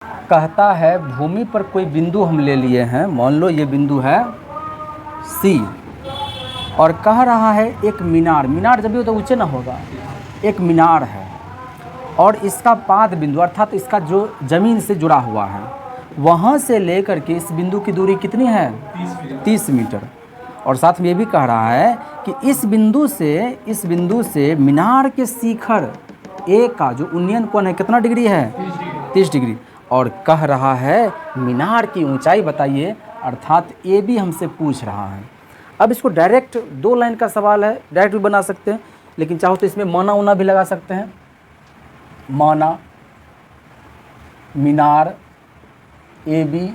कहता है भूमि पर कोई बिंदु हम ले लिए हैं, मान लो ये बिंदु है सी, और कह रहा है एक मीनार, मीनार जब भी हो तो ऊंचे ना होगा, एक मीनार है और इसका पाद बिंदु अर्थात इसका जो ज़मीन से जुड़ा हुआ है वहाँ से लेकर के इस बिंदु की दूरी कितनी है 30 मीटर। और साथ में ये भी कह रहा है कि इस बिंदु से मीनार के शिखर ए का जो उन्नयन कोण है कितना डिग्री है 30 डिग्री। और कह रहा है मीनार की ऊंचाई बताइए, अर्थात ए भी हमसे पूछ रहा है। अब इसको डायरेक्ट 2 लाइन का सवाल है, डायरेक्ट भी बना सकते हैं, लेकिन चाहो तो इसमें माना उना भी लगा सकते हैं। माना मीनार ए बी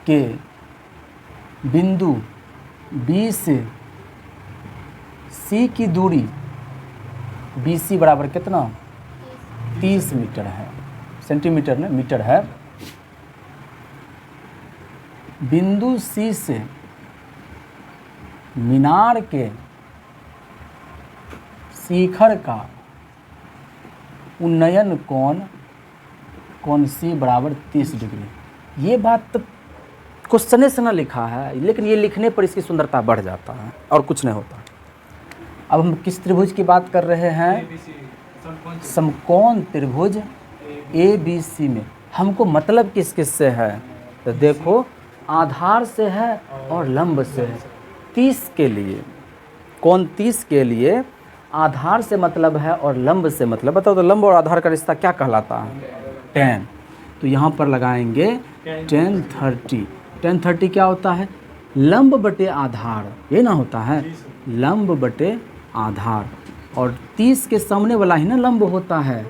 के बिंदु बी से सी की दूरी बी सी बराबर कितना 30 मीटर है, सेंटीमीटर में मीटर है। बिंदु सी से मीनार के शिखर का उन्नयन कोण सी बराबर 30 डिग्री। ये बात तो क्वेश्चन से ना लिखा है, लेकिन ये लिखने पर इसकी सुंदरता बढ़ जाता है और कुछ नहीं होता। अब हम किस त्रिभुज की बात कर रहे हैं, समकोण त्रिभुज ए बी सी में। हमको मतलब किस किस से है, तो देखो आधार से है और लंब से है। 30 के लिए कोण 30 के लिए आधार से मतलब है और लंब से मतलब, बताओ तो लंब और आधार का रिश्ता क्या कहलाता है 10। तो यहाँ पर लगाएंगे 10 30। 10 30 क्या होता है लंब बटे आधार, ये ना होता है लंब बटे आधार। और 30 के सामने वाला ही ना लंब होता है,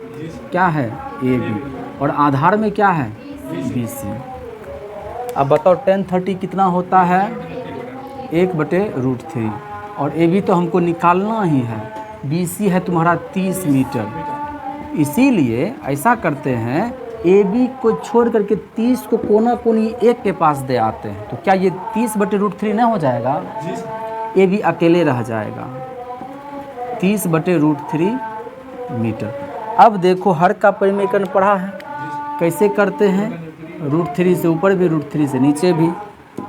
क्या है ए बी, और आधार में क्या है बी सी। अब बताओ 10 30 कितना होता है 1/√3, और ए बी तो हमको निकालना ही है, बी सी है तुम्हारा 30 मीटर। इसीलिए ऐसा करते हैं ए बी को छोड़ करके 30 को कोना कोनी एक के पास दे आते हैं, तो क्या ये 30/√3 नहीं हो जाएगा, ए बी अकेले रह जाएगा 30/√3 मीटर। अब देखो हर का परिमेयकरण पढ़ा है, कैसे करते हैं √3 से ऊपर भी √3 से नीचे भी।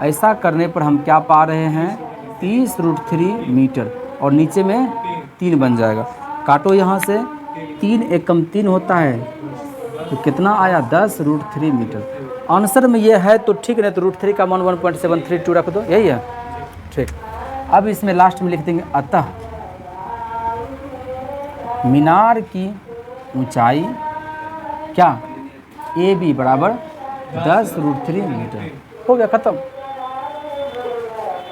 ऐसा करने पर हम क्या पा रहे हैं 30√3 मीटर, और नीचे में 3 बन जाएगा। काटो यहाँ से 3 एकम 3 होता है, तो कितना आया 10√3 मीटर। आंसर में ये है तो ठीक, नहीं तो √3 का मान 1.732 रख दो, यही है ठीक। अब इसमें लास्ट में लिख देंगे अतः मीनार की ऊंचाई क्या ए बी बराबर 10√3 मीटर। हो गया ख़त्म।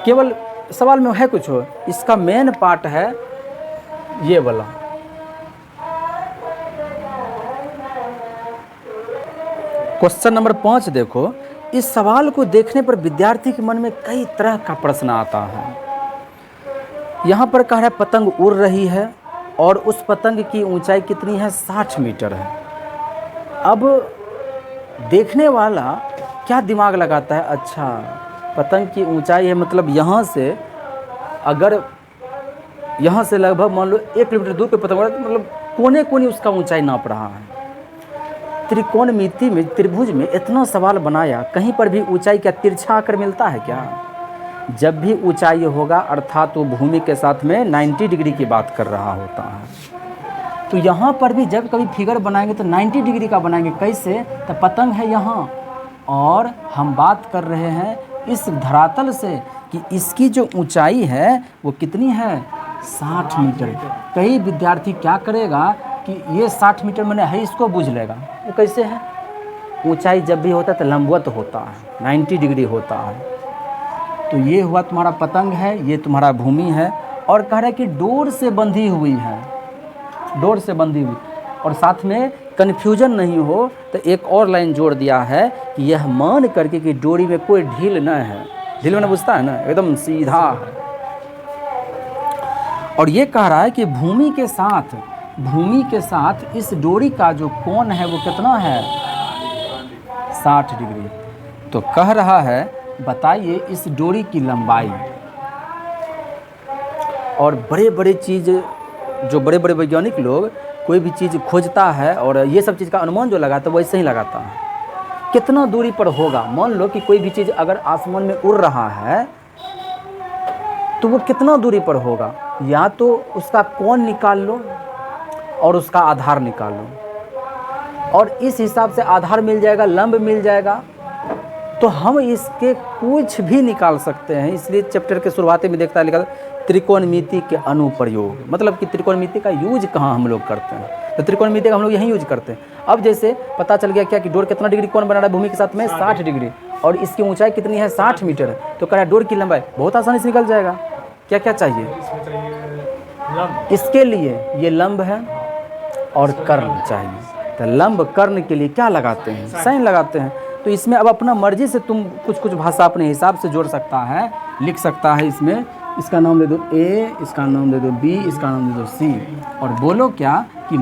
केवल सवाल में है कुछ हो, इसका मेन पार्ट है ये वाला। क्वेश्चन नंबर 5 देखो, इस सवाल को देखने पर विद्यार्थी के मन में कई तरह का प्रश्न आता है। यहाँ पर कह रहा है पतंग उड़ रही है और उस पतंग की ऊंचाई कितनी है 60 मीटर है। अब देखने वाला क्या दिमाग लगाता है, अच्छा पतंग की ऊंचाई है मतलब यहाँ से, अगर यहाँ से लगभग मान लो 1 किलोमीटर दूर पे पतंग उड़ा, तो मतलब कोने कोने उसका ऊंचाई नाप रहा है। त्रिकोणमिति में त्रिभुज में इतना सवाल बनाया, कहीं पर भी ऊंचाई क्या तिरछा आकर मिलता है क्या। जब भी ऊंचाई होगा अर्थात वो भूमि के साथ में 90 डिग्री की बात कर रहा होता है। तो यहाँ पर भी जब कभी फिगर बनाएंगे तो 90 डिग्री का बनाएंगे। कैसे, तो पतंग है यहाँ और हम बात कर रहे हैं इस धरातल से कि इसकी जो ऊंचाई है वो कितनी है 60 मीटर। कई विद्यार्थी क्या करेगा कि ये 60 मीटर मैंने है इसको बूझ लेगा। वो कैसे है, ऊंचाई जब भी होता है तो लंबवत होता है, 90 डिग्री होता है। तो ये हुआ तुम्हारा पतंग है, ये तुम्हारा भूमि है, और कह रहा है कि डोर से बंधी हुई है, डोर से बंधी हुई। और साथ में कन्फ्यूजन नहीं हो तो एक और लाइन जोड़ दिया है कि यह मान करके कि डोरी में कोई ढील न है। ढील में बुझता है ना, एकदम सीधा है। और ये कह रहा है कि भूमि के साथ इस डोरी का जो कोण है वो कितना है 60 डिग्री। तो कह रहा है बताइए इस डोरी की लंबाई। और बड़े बड़े चीज़ जो बड़े बड़े वैज्ञानिक लोग कोई भी चीज़ खोजता है और ये सब चीज़ का अनुमान जो लगाता है वैसे ही लगाता है। कितना दूरी पर होगा, मान लो कि कोई भी चीज़ अगर आसमान में उड़ रहा है तो वो कितना दूरी पर होगा, या तो उसका कोण निकाल लो और उसका आधार निकाल लो, और इस हिसाब से आधार मिल जाएगा, लंब मिल जाएगा, तो हम इसके कुछ भी निकाल सकते हैं। इसलिए चैप्टर के शुरुआत में देखता है लिखा त्रिकोणमिति के अनुप्रयोग, मतलब कि त्रिकोणमिति का यूज कहाँ हम लोग करते हैं, तो त्रिकोणमिति का हम लोग यहीं यूज करते हैं। अब जैसे पता चल गया क्या कि डोर कितना डिग्री कोण बना रहा है भूमि के साथ में 60 डिग्री, और इसकी ऊंचाई कितनी है 60 मीटर, तो कह रहा है डोर की लंबाई, बहुत आसानी से निकल जाएगा। क्या क्या चाहिए इसके लिए, ये लंब है और कर्ण चाहिए, तो लंब कर्ण के लिए क्या लगाते हैं, साइन लगाते हैं। तो इसमें अब अपना मर्जी से तुम कुछ कुछ भाषा अपने हिसाब से जोड़ सकता है, लिख सकता है। इसमें इसका नाम दे दो ए, इसका नाम दे दो बी, इसका नाम दे दो सी, और बोलो क्या कि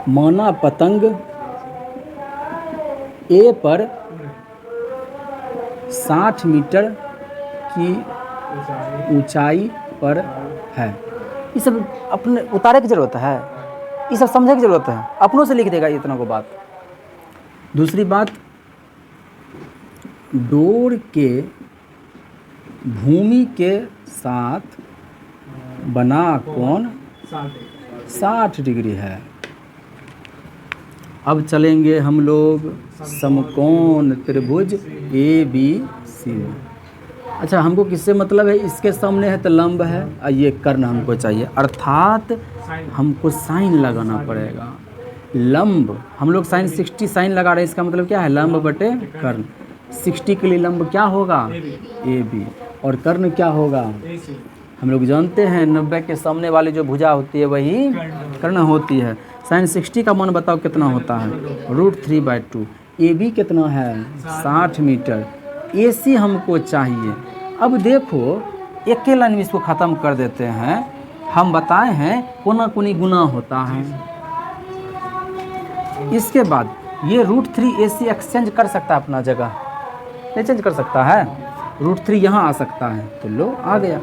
माना पतंग ए पर 60 मीटर की ऊंचाई पर है। ये सब अपने उतारे की ज़रूरत है, ये सब समझने की ज़रूरत है, अपनों से लिख देगा इतना को बात। दूसरी बात, डोर के भूमि के साथ बना कोण 60 डिग्री है। अब चलेंगे हम लोग समकोण त्रिभुज ए बी सी में। अच्छा, हमको किससे मतलब है, इसके सामने है तो लंब है और ये कर्ण हमको चाहिए, अर्थात हमको साइन लगाना पड़ेगा। लंब हम लोग साइन 60 साइन लगा रहे हैं, इसका मतलब क्या है, लंब बटे कर्ण। 60 के लिए लंब क्या होगा, ए बी, और कर्ण क्या होगा, हम लोग जानते हैं 90 के सामने वाली जो भुजा होती है वही कर्ण होती है। साइन 60 का मान बताओ कितना होता है, √3/2। ए बी कितना है 60 मीटर, ए सी हमको चाहिए। अब देखो एक ही लाइन में इसको ख़त्म कर देते हैं। हम बताए हैं कोना कोनी गुना होता है। इसके बाद ये √3AC एक्सचेंज कर सकता है अपना जगह, नहीं चेंज कर सकता है, √3 यहाँ आ सकता है, तो लो आ गया।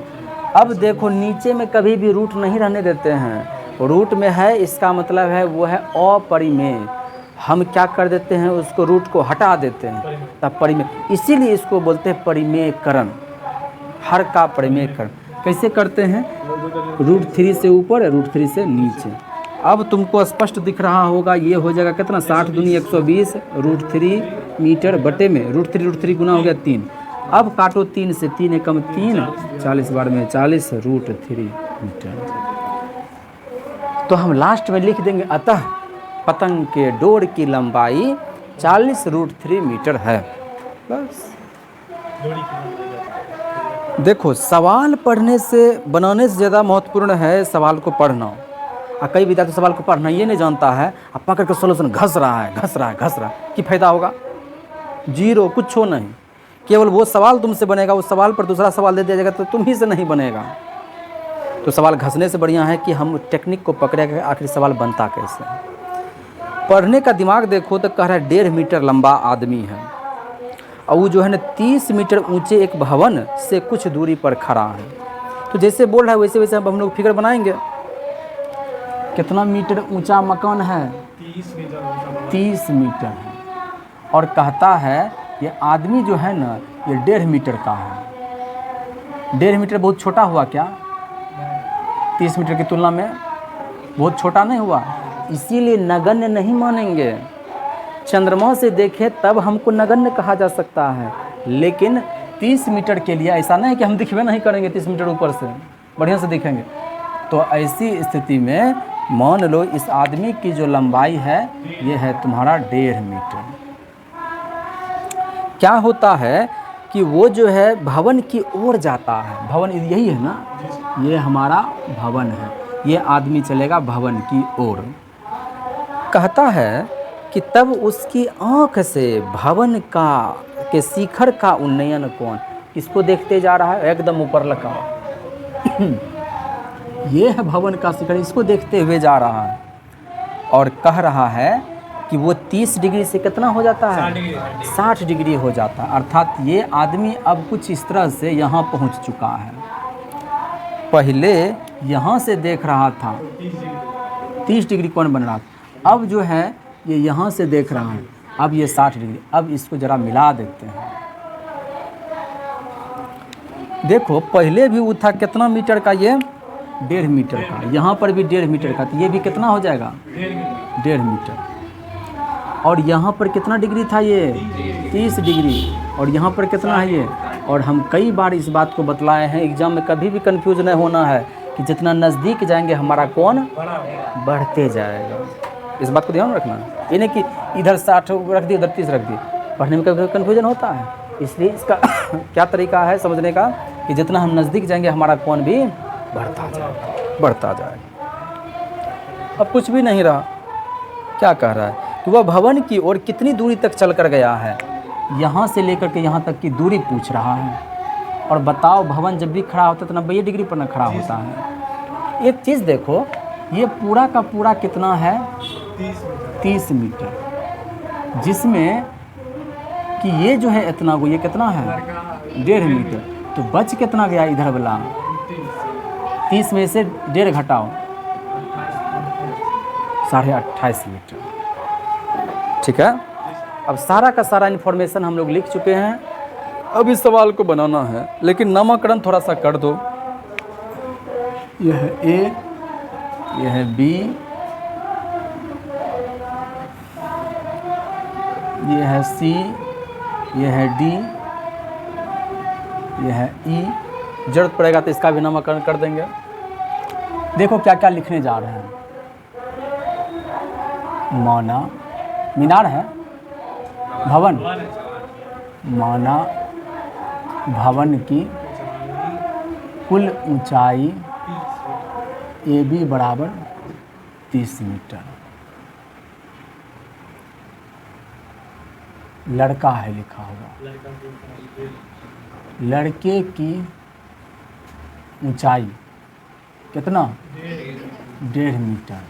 अब देखो नीचे में कभी भी रूट नहीं रहने देते हैं, रूट में है इसका मतलब है वो है अपरिमेय। हम क्या कर देते हैं, उसको रूट को हटा देते हैं, तब परिमेय, इसीलिए इसको बोलते हैं परिमेयकरण, हर का परिमेयकरण। कैसे करते हैं, √3 से ऊपर √3 से नीचे। अब तुमको स्पष्ट दिख रहा होगा, ये हो जाएगा कितना 60 दूनी 120, √3 मीटर बटे में √3 गुना हो गया 3। अब काटो 3 से, 3 एकम 3, 40 बार में 40, √3 मीटर। तो हम लास्ट में लिख देंगे अतः पतंग के डोर की लंबाई 40 √3 मीटर है। बस देखो, सवाल पढ़ने से बनाने से ज़्यादा महत्वपूर्ण है सवाल को पढ़ना। कई विद्यार्थी सवाल को पढ़ना ये नहीं जानता है, अब पकड़ कर सोल्यूशन घस रहा है कि फायदा होगा, जीरो, कुछ हो नहीं। केवल वो सवाल तुमसे बनेगा, उस सवाल पर दूसरा सवाल दे दिया जाएगा तो तुम ही से नहीं बनेगा। तो सवाल घसने से बढ़िया है कि हम टेक्निक को पकड़े कि आखिर सवाल बनता कैसे है। पढ़ने का दिमाग देखो तो कह रहा है 1.5 मीटर लंबा आदमी है, और वो जो है ना 30 मीटर ऊंचे एक भवन से कुछ दूरी पर खड़ा है। तो जैसे बोल रहा है वैसे वैसे हम लोग फिगर बनाएंगे। कितना मीटर ऊंचा मकान है, 30 मीटर है, और कहता है ये आदमी जो है ना ये 1.5 मीटर का है। 1.5 मीटर बहुत छोटा हुआ क्या, 30 मीटर की तुलना में बहुत छोटा नहीं हुआ, इसीलिए नगण्य नहीं मानेंगे। चंद्रमा से देखें तब हमको नगण्य कहा जा सकता है, लेकिन 30 मीटर के लिए ऐसा नहीं कि हम दिखवे नहीं करेंगे, 30 मीटर ऊपर से बढ़िया से दिखेंगे। तो ऐसी स्थिति में मान लो इस आदमी की जो लंबाई है ये है तुम्हारा 1.5 मीटर। क्या होता है कि वो जो है भवन की ओर जाता है, भवन यही है ना, ये हमारा भवन है, ये आदमी चलेगा भवन की ओर। कहता है कि तब उसकी आँख से भवन के शिखर का उन्नयन कोण, इसको देखते जा रहा है एकदम ऊपर लगा ये है भवन का शिखर, इसको देखते हुए जा रहा है, और कह रहा है कि वो 30 डिग्री से कितना हो जाता है, 60 डिग्री हो जाता है। अर्थात ये आदमी अब कुछ इस तरह से यहाँ पहुँच चुका है। पहले यहाँ से देख रहा था 30 डिग्री कोण बन रहा था, अब जो है ये यहाँ से देख रहा है, अब ये 60 डिग्री। अब इसको ज़रा मिला देते हैं। देखो पहले भी वो था कितना मीटर का, ये 1.5 मीटर का, यहाँ पर भी 1.5 मीटर का, तो ये भी कितना हो जाएगा 1.5 मीटर। और यहाँ पर कितना डिग्री था, ये 30 डिग्री, और यहाँ पर कितना है ये। और हम कई बार इस बात को बतलाए हैं, एग्जाम में कभी भी कंफ्यूज नहीं होना है कि जितना नज़दीक जाएंगे हमारा कोण बढ़ते जाएगा। इस बात को ध्यान रखना, ये नहीं कि इधर 60 रख दिए, उधर 30 रख दिए, पढ़ने में कभी कन्फ्यूजन होता है। इसलिए इसका क्या तरीका है समझने का कि जितना हम नज़दीक जाएंगे हमारा कोण भी बढ़ता जाएगा। अब कुछ भी नहीं रहा, क्या कह रहा है कि वह भवन की ओर कितनी दूरी तक चल कर गया है, यहाँ से लेकर के यहाँ तक की दूरी पूछ रहा है। और बताओ भवन जब भी खड़ा होता है तो 90 डिग्री पर न खड़ा होता है। एक चीज़ देखो, ये पूरा का पूरा कितना है 30 मीटर, जिसमें कि ये जो है इतना को, ये कितना है 1.5 मीटर, तो बच कितना गया इधर वाला 30 में से 1.5 घटाओ 28.5 मीटर। ठीक है, अब सारा का सारा इन्फॉर्मेशन हम लोग लिख चुके हैं। अब इस सवाल को बनाना है, लेकिन नामकरण थोड़ा सा कर दो। यह है ए, यह है बी, यह है सी, यह है डी, यह है ई। जरूरत पड़ेगा तो इसका भी नामकरण कर देंगे। देखो क्या क्या लिखने जा रहे हैं। मौना मीनार है, भवन, माना भवन की कुल ऊंचाई ए बी बराबर 30 मीटर। लड़का है लिखा होगा, लड़के की ऊंचाई कितना 1.5 मीटर।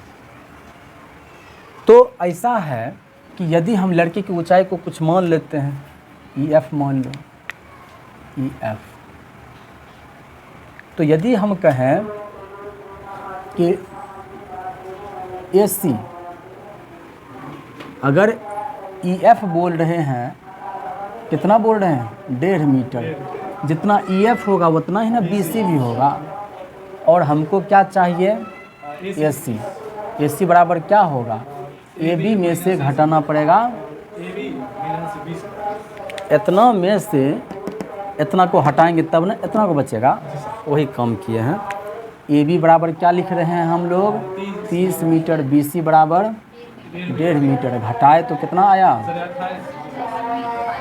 तो ऐसा है कि यदि हम लड़के की ऊंचाई को कुछ मान लेते हैं, EF मान लो, EF, तो यदि हम कहें कि AC, अगर EF बोल रहे हैं, कितना बोल रहे हैं 1.5 मीटर, जितना EF होगा उतना ही ना BC भी होगा। और हमको क्या चाहिए AC, AC बराबर क्या होगा, AB में से घटाना पड़ेगा, इतना में से इतना को हटाएंगे तब ना इतना को बचेगा, वही कम किए हैं। AB बराबर क्या लिख रहे हैं हम लोग 30 मीटर, BC बराबर 1.5 मीटर, घटाए तो कितना आया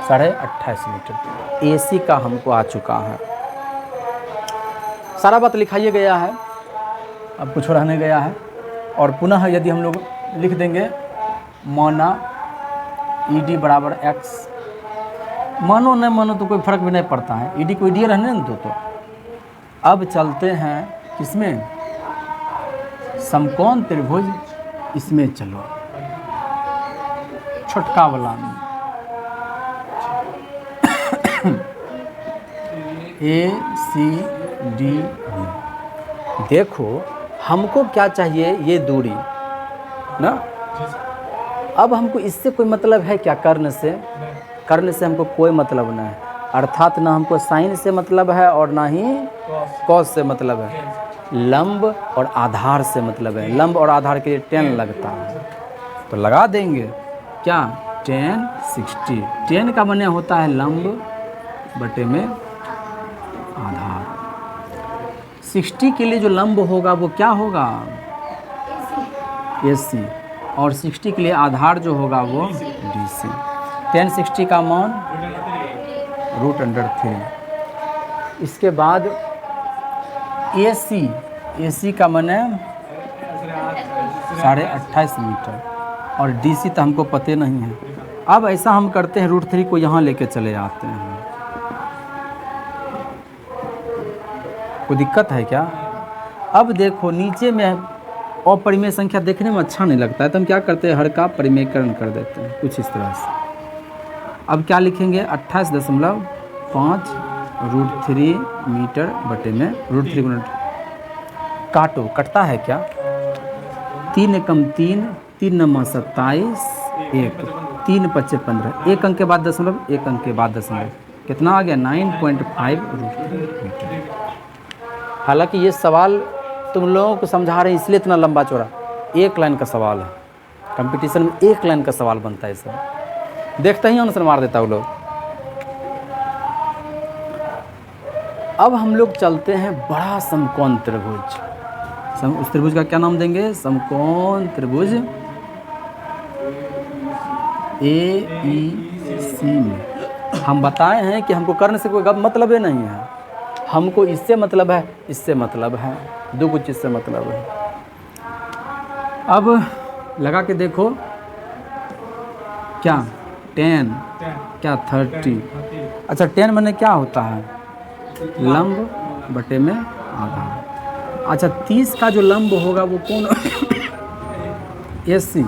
28.5 मीटर। AC का हमको आ चुका है, सारा बात लिखाइए गया है, अब कुछ रहने गया है। और पुनः यदि हम लोग लिख देंगे माना ED बराबर X, मानो न मानो तो कोई फर्क भी नहीं पड़ता है, ED को ED रहने न दो। तो अब चलते हैं किसमें, समकोण त्रिभुज, इसमें चलो, छोटका वाला में ACD। देखो हमको क्या चाहिए, ये दूरी ना। अब हमको इससे कोई मतलब है क्या, कर्ण से हमको कोई मतलब नहीं है। अर्थात ना हमको साइन से मतलब है और ना ही कॉस से मतलब है, लंब और आधार से मतलब है। लंब और आधार के लिए 10 लगता है, तो लगा देंगे क्या 10 60। 10 का माने होता है लंब बटे में आधार। 60 के लिए जो लंब होगा वो क्या होगा AC, और 60 के लिए आधार जो होगा वो DC। 10 60 का मान √3। इसके बाद AC का माने 28.5 मीटर, और DC तो हमको पते नहीं है। अब ऐसा हम करते हैं, √3 को यहाँ लेके चले आते हैं। कोई दिक्कत है क्या? अब देखो नीचे में अपरिमेय संख्या देखने में अच्छा नहीं लगता है, तो हम क्या करते हैं, हर का परिमेयकरण कर देते हैं कुछ इस तरह से। अब क्या लिखेंगे 28.5 √3 मीटर बटे में √3 काटो, कटता है क्या? 3 एकम 3, 3 नम्मा 27, 1, 3 पच्चे 15, एक अंक के बाद दशमलव, एक अंक के बाद दशमलव, कितना आ गया? 9.5√3। हालांकि ये सवाल तुम लोगों को समझा रहे हैं इसलिए इतना लंबा चौड़ा, एक लाइन का सवाल है, कंपटीशन में एक लाइन का सवाल बनता है सब, देखते ही आंसर मार देता वो लोग। अब हम लोग चलते हैं बड़ा समकोण त्रिभुज। उस त्रिभुज का क्या नाम देंगे? समकोण त्रिभुज AEC में। हम बताए हैं कि हमको कर्ण से कोई मतलब ही नहीं है, हमको इससे मतलब है, इससे मतलब है, दो कुछ इससे मतलब है। अब लगा के देखो, क्या 10, क्या 30। अच्छा 10 मैंने क्या होता है? लंब बटे में आधार। अच्छा 30 का जो लंब होगा वो कौन? AC।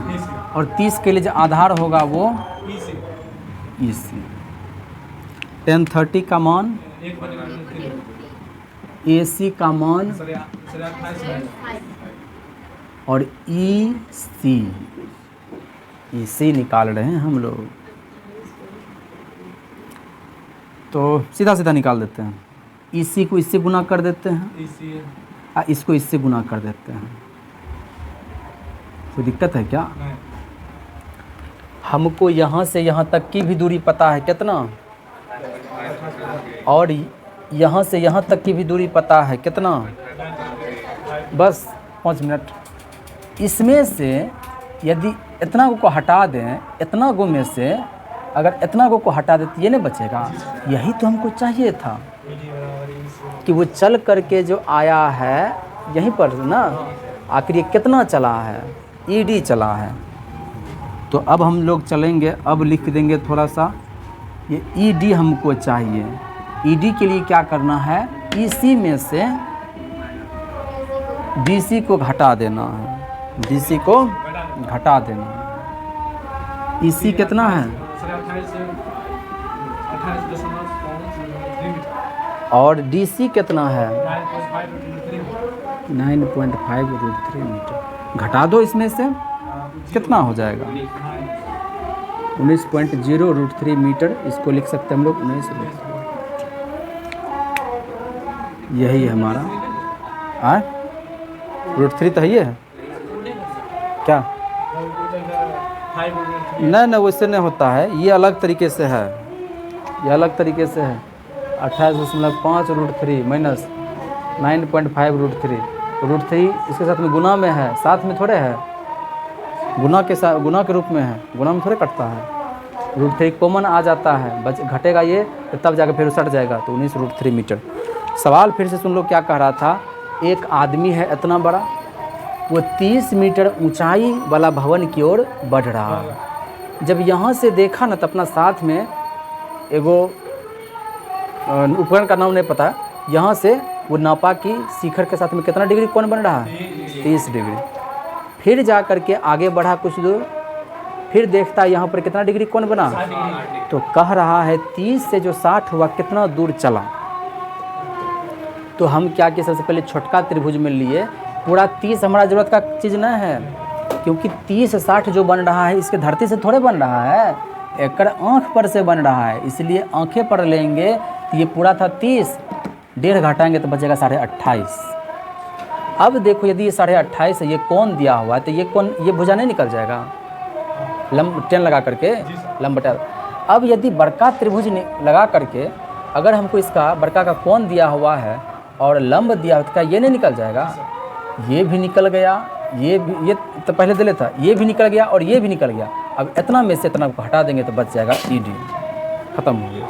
और 30 के लिए जो आधार होगा वो EC। 10 30 का मान, AC का मान और EC निकाल रहे हैं हम लोग, तो सीधा सीधा निकाल देते हैं। EC को इससे गुना कर देते हैं, इसको इससे गुना कर देते हैं। कोई दिक्कत है क्या? हमको यहाँ से यहाँ तक की भी दूरी पता है कितना, और यहाँ से यहाँ तक की भी दूरी पता है कितना, बस 5 मिनट। इसमें से यदि इतना को हटा दें, इतना गो में से अगर इतना को हटा दें तो ये नहीं बचेगा। यही तो हमको चाहिए था कि वो चल करके जो आया है यहीं पर ना, आखिर ये कितना चला है? ED चला है। तो अब हम लोग चलेंगे, अब लिख देंगे थोड़ा सा, ये ED हमको चाहिए। ED के लिए क्या करना है? EC में से BC को घटा देना है, BC को घटा देना है। EC कितना है? और DC कितना है? 9.5√3 मीटर। घटा दो इसमें से, कितना हो जाएगा? 19.0√3 मीटर। इसको लिख सकते हैं हम लोग 19√3। यही है हमारा √3 तो है क्या? नहीं, वैसे नहीं होता है, ये अलग तरीके से है, ये अलग तरीके से है। 28.5√3 माइनस 9.5√3, √3 इसके साथ में गुना में है, साथ में थोड़े है, गुना के साथ, गुना के रूप में है, गुना में थोड़े कटता है। √3 कॉमन आ जाता है, घटेगा ये तो तब जाकर फिर सट जाएगा, तो 19√3 मीटर। सवाल फिर से सुन लो क्या कह रहा था। एक आदमी है इतना बड़ा, वो 30 मीटर ऊंचाई वाला भवन की ओर बढ़ रहा है। जब यहाँ से देखा ना तो अपना साथ में एगो उपकरण का नाम नहीं पता, यहाँ से वो नापा कि शिखर के साथ में कितना डिग्री कोण बन रहा है? 30 डिग्री। फिर जा कर के आगे बढ़ा कुछ दूर, फिर देखता है यहाँ पर कितना डिग्री कोण बना, तो कह रहा है 30 से जो 60 हुआ कितना दूर चला। तो हम क्या किए, सबसे पहले छोटका त्रिभुज में लिए। पूरा 30 हमारा ज़रूरत का चीज़ नहीं है, क्योंकि 30 60 जो बन रहा है इसके धरती से थोड़े बन रहा है, एक आँख पर से बन रहा है, इसलिए आँखें पर लेंगे तो ये पूरा था 30, 1.5 घटाएंगे तो बचेगा 28.5। अब देखो यदि ये 28.5 है, ये कोण दिया हुआ है, तो ये कोण, ये भुजा नहीं निकल जाएगा लंब 10 लगा करके, लंब बटा। अब यदि बड़का त्रिभुज लगा करके अगर हमको इसका बड़का का कोण दिया हुआ है और लंब दिया हुआ, तो क्या ये नहीं निकल जाएगा? ये भी निकल गया, ये भी, ये तो पहले दे लेता, ये भी निकल गया और ये भी निकल गया। अब इतना में से इतना को हटा देंगे तो बच जाएगा ED। खत्म हो गया।